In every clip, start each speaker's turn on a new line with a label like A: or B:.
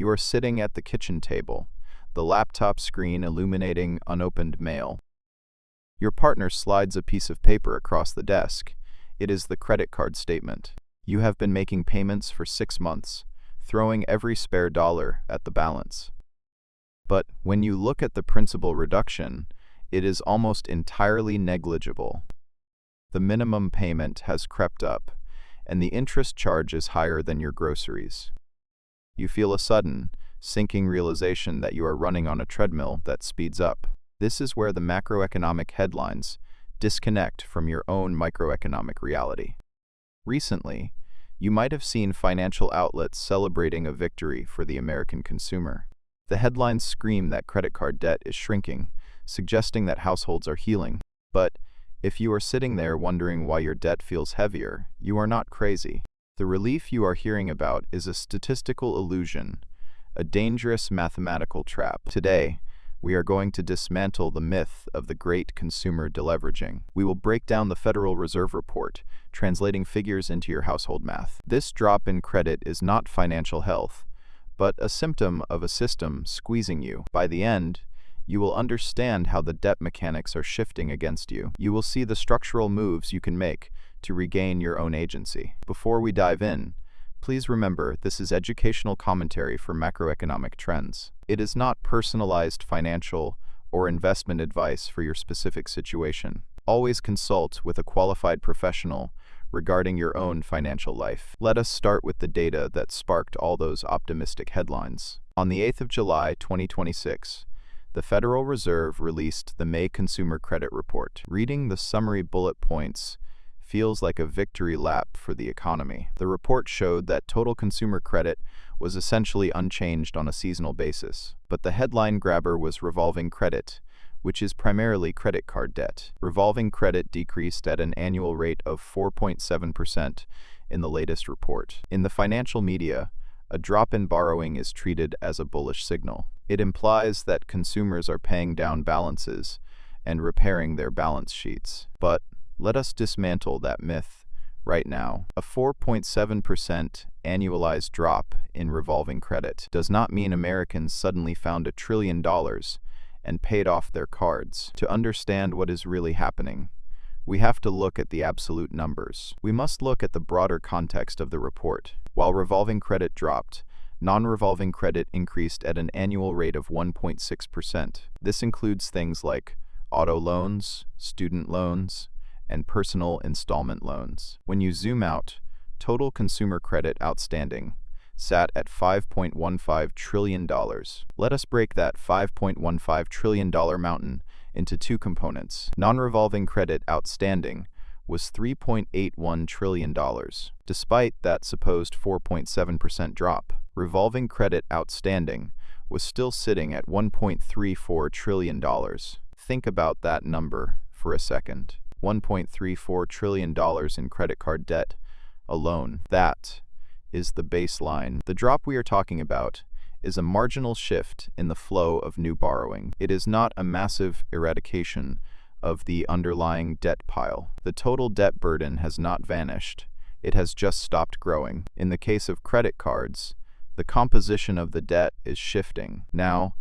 A: You are sitting at the kitchen table, the laptop screen illuminating unopened mail. Your partner slides a piece of paper across the desk. It is the credit card statement. You have been making payments for 6 months, throwing every spare dollar at the balance. But when you look at the principal reduction, it is almost entirely negligible. The minimum payment has crept up, and the interest charge is higher than your groceries. You feel a sudden, sinking realization that you are running on a treadmill that speeds up. This is where the macroeconomic headlines disconnect from your own microeconomic reality. Recently, you might have seen financial outlets celebrating a victory for the American consumer. The headlines scream that credit card debt is shrinking, suggesting that households are healing. But if you are sitting there wondering why your debt feels heavier, you are not crazy. The relief you are hearing about is a statistical illusion, a dangerous mathematical trap. Today, we are going to dismantle the myth of the great consumer deleveraging. We will break down the Federal Reserve report, translating figures into your household math. This drop in credit is not financial health, but a symptom of a system squeezing you. By the end, you will understand how the debt mechanics are shifting against you. You will see the structural moves you can make to regain your own agency. Before we dive in, please remember this is educational commentary for macroeconomic trends. It is not personalized financial or investment advice for your specific situation. Always consult with a qualified professional regarding your own financial life. Let us start with the data that sparked all those optimistic headlines. On the 8th of July, 2026, the Federal Reserve released the May Consumer Credit Report. Reading the summary bullet points feels like a victory lap for the economy. The report showed that total consumer credit was essentially unchanged on a seasonal basis, but the headline grabber was revolving credit, which is primarily credit card debt. Revolving credit decreased at an annual rate of 4.7% in the latest report. In the financial media, a drop in borrowing is treated as a bullish signal. It implies that consumers are paying down balances and repairing their balance sheets. But let us dismantle that myth right now. A 4.7% annualized drop in revolving credit does not mean Americans suddenly found $1 trillion and paid off their cards. To understand what is really happening, we have to look at the absolute numbers. We must look at the broader context of the report. While revolving credit dropped, non-revolving credit increased at an annual rate of 1.6%. This includes things like auto loans, student loans, and personal installment loans. When you zoom out, total consumer credit outstanding sat at $5.15 trillion. Let us break that $5.15 trillion mountain into two components. Non-revolving credit outstanding was $3.81 trillion. Despite that supposed 4.7% drop, revolving credit outstanding was still sitting at $1.34 trillion. Think about that number for a second. $1.34 trillion in credit card debt alone. That is the baseline. The drop we are talking about is a marginal shift in the flow of new borrowing. It is not a massive eradication of the underlying debt pile. The total debt burden has not vanished. It has just stopped growing. In the case of credit cards, the composition of the debt is shifting. Now,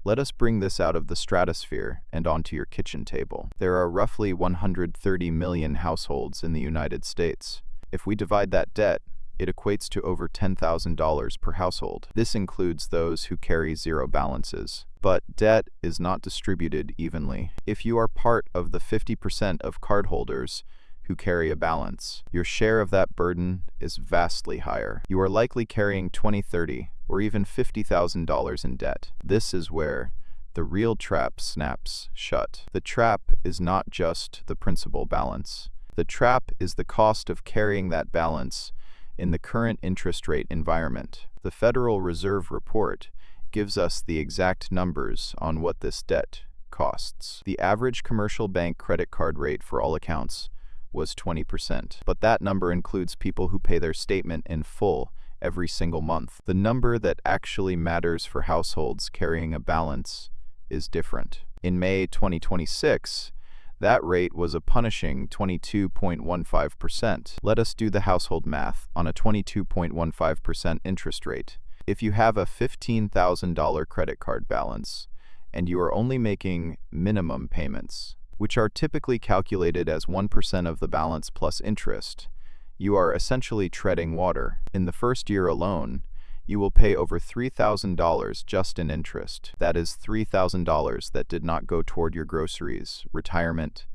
A: let us bring this out of the stratosphere and onto your kitchen table. There are roughly 130 million households in the United States. If we divide that debt, it equates to over $10,000 per household. This includes those who carry zero balances. But debt is not distributed evenly. If you are part of the 50% of cardholders who carry a balance, your share of that burden is vastly higher. You are likely carrying $20,000, $30,000, or even $50,000 in debt. This is where the real trap snaps shut. The trap is not just the principal balance. The trap is the cost of carrying that balance in the current interest rate environment. The Federal Reserve report gives us the exact numbers on what this debt costs. The average commercial bank credit card rate for all accounts was 20%, but that number includes people who pay their statement in full every single month. The number that actually matters for households carrying a balance is different. In May 2026, that rate was a punishing 22.15%. Let us do the household math on a 22.15% interest rate. If you have a $15,000 credit card balance and you are only making minimum payments, which are typically calculated as 1% of the balance plus interest, you are essentially treading water. In the first year alone, you will pay over $3,000 just in interest. That is $3,000 that did not go toward your groceries, retirement,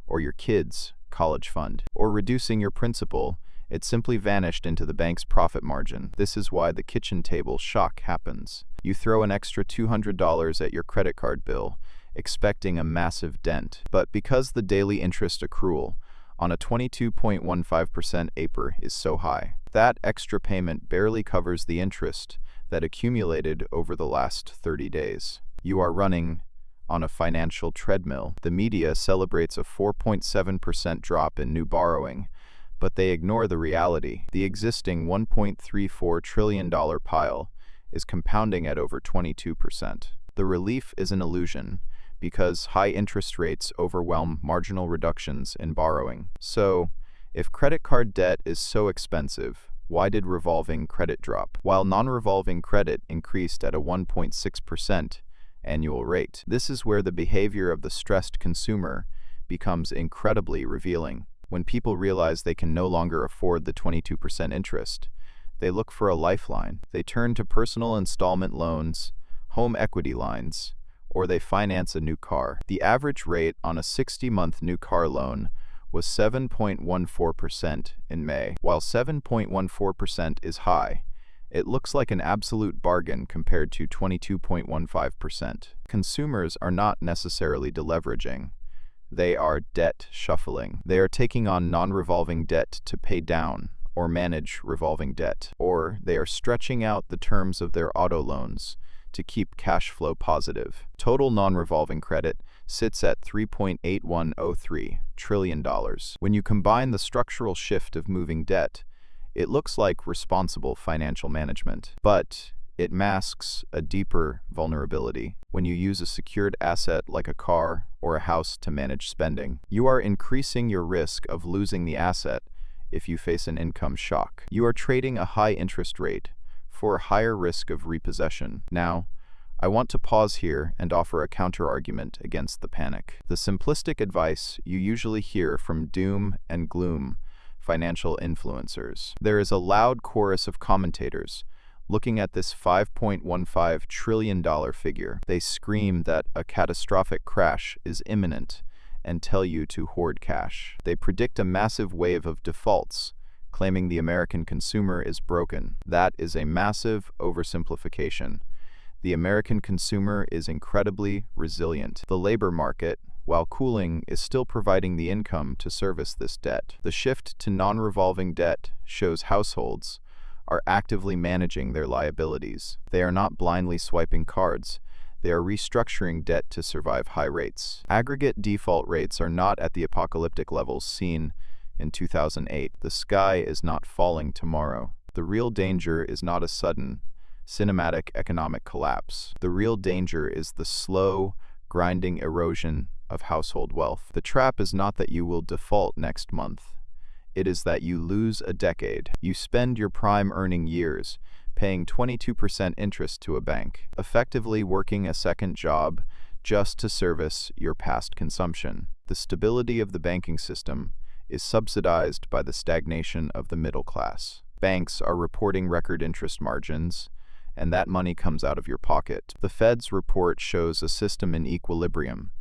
A: or your kids' college fund. Or reducing your principal, it simply vanished into the bank's profit margin. This is why the kitchen table shock happens. You throw an extra $200 at your credit card bill, expecting a massive dent. But because the daily interest accrual on a 22.15% APR is so high, that extra payment barely covers the interest that accumulated over the last 30 days. You are running on a financial treadmill. The media celebrates a 4.7% drop in new borrowing, but they ignore the reality. The existing $1.34 trillion pile is compounding at over 22%. The relief is an illusion, because high interest rates overwhelm marginal reductions in borrowing. So, if credit card debt is so expensive, why did revolving credit drop, while non-revolving credit increased at a 1.6% annual rate? This is where the behavior of the stressed consumer becomes incredibly revealing. When people realize they can no longer afford the 22% interest, they look for a lifeline. They turn to personal installment loans, home equity lines, or they finance a new car. The average rate on a 60-month new car loan was 7.14% in May. While 7.14% is high, it looks like an absolute bargain compared to 22.15%. Consumers are not necessarily deleveraging. They are debt shuffling. They are taking on non-revolving debt to pay down or manage revolving debt, or they are stretching out the terms of their auto loans to keep cash flow positive. Total non-revolving credit sits at $3.8103 trillion. When you combine the structural shift of moving debt, it looks like responsible financial management, but it masks a deeper vulnerability. When you use a secured asset like a car or a house to manage spending, you are increasing your risk of losing the asset if you face an income shock. You are trading a high interest rate for a higher risk of repossession. Now, I want to pause here and offer a counter-argument against the panic. The simplistic advice you usually hear from doom and gloom financial influencers. There is a loud chorus of commentators looking at this $5.15 trillion figure. They scream that a catastrophic crash is imminent and tell you to hoard cash. They predict a massive wave of defaults, claiming the American consumer is broken. That is a massive oversimplification. The American consumer is incredibly resilient. The labor market, while cooling, is still providing the income to service this debt. The shift to non-revolving debt shows households are actively managing their liabilities. They are not blindly swiping cards. They are restructuring debt to survive high rates. Aggregate default rates are not at the apocalyptic levels seen in 2008. The sky is not falling tomorrow. The real danger is not a sudden, cinematic economic collapse. The real danger is the slow, grinding erosion of household wealth. The trap is not that you will default next month. It is that you lose a decade. You spend your prime earning years paying 22% interest to a bank, effectively working a second job just to service your past consumption. The stability of the banking system is subsidized by the stagnation of the middle class. Banks are reporting record interest margins, and that money comes out of your pocket. The Fed's report shows a system in equilibrium,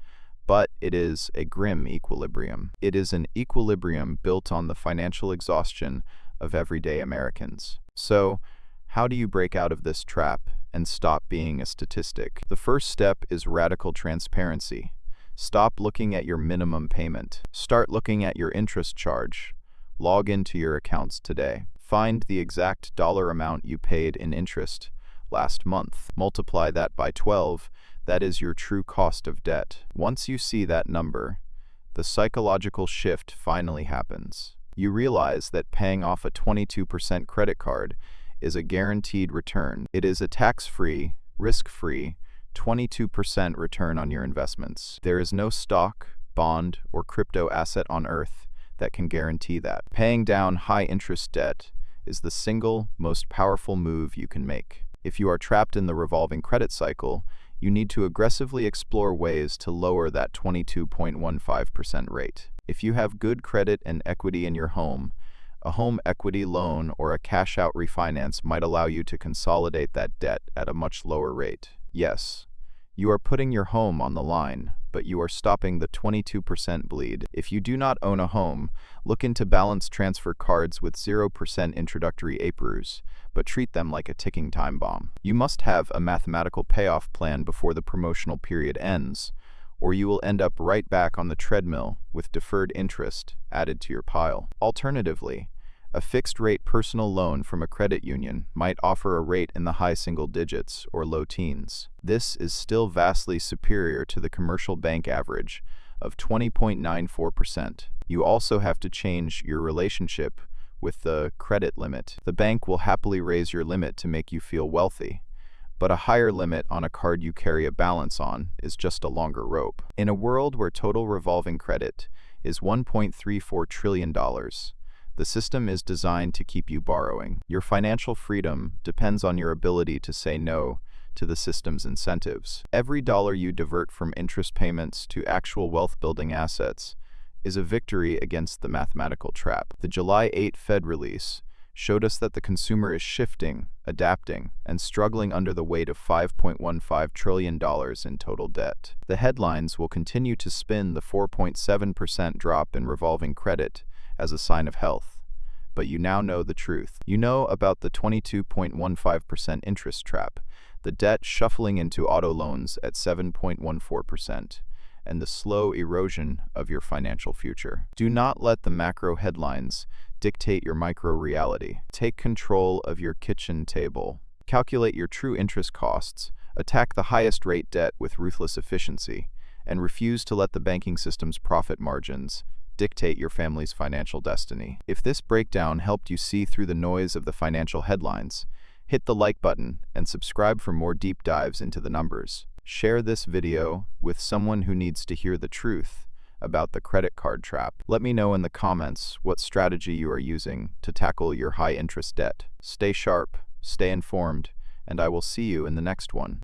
A: but it is a grim equilibrium. It is an equilibrium built on the financial exhaustion of everyday Americans. So, how do you break out of this trap and stop being a statistic? The first step is radical transparency. Stop looking at your minimum payment. Start looking at your interest charge. Log into your accounts today. Find the exact dollar amount you paid in interest last month. Multiply that by 12. That is your true cost of debt. Once you see that number, the psychological shift finally happens. You realize that paying off a 22% credit card is a guaranteed return. It is a tax-free, risk-free, 22% return on your investments. There is no stock, bond, or crypto asset on earth that can guarantee that. Paying down high-interest debt is the single most powerful move you can make. If you are trapped in the revolving credit cycle, you need to aggressively explore ways to lower that 22.15% rate. If you have good credit and equity in your home, a home equity loan or a cash-out refinance might allow you to consolidate that debt at a much lower rate. Yes, you are putting your home on the line, but you are stopping the 22% bleed. If you do not own a home, look into balance transfer cards with 0% introductory APRs, but treat them like a ticking time bomb. You must have a mathematical payoff plan before the promotional period ends, or you will end up right back on the treadmill with deferred interest added to your pile. Alternatively, a fixed-rate personal loan from a credit union might offer a rate in the high single digits or low teens. This is still vastly superior to the commercial bank average of 20.94%. You also have to change your relationship with the credit limit. The bank will happily raise your limit to make you feel wealthy, but a higher limit on a card you carry a balance on is just a longer rope. In a world where total revolving credit is $1.34 trillion, the system is designed to keep you borrowing. Your financial freedom depends on your ability to say no to the system's incentives. Every dollar you divert from interest payments to actual wealth-building assets is a victory against the mathematical trap. The July 8 Fed release showed us that the consumer is shifting, adapting, and struggling under the weight of $5.15 trillion in total debt. The headlines will continue to spin the 4.7% drop in revolving credit as a sign of health. But you now know the truth. You know about the 22.15% interest trap, the debt shuffling into auto loans at 7.14%, and the slow erosion of your financial future. Do not let the macro headlines dictate your micro-reality. Take control of your kitchen table. Calculate your true interest costs, attack the highest rate debt with ruthless efficiency, and refuse to let the banking system's profit margins dictate your family's financial destiny. If this breakdown helped you see through the noise of the financial headlines, hit the like button and subscribe for more deep dives into the numbers. Share this video with someone who needs to hear the truth about the credit card trap. Let me know in the comments what strategy you are using to tackle your high interest debt. Stay sharp, stay informed, and I will see you in the next one.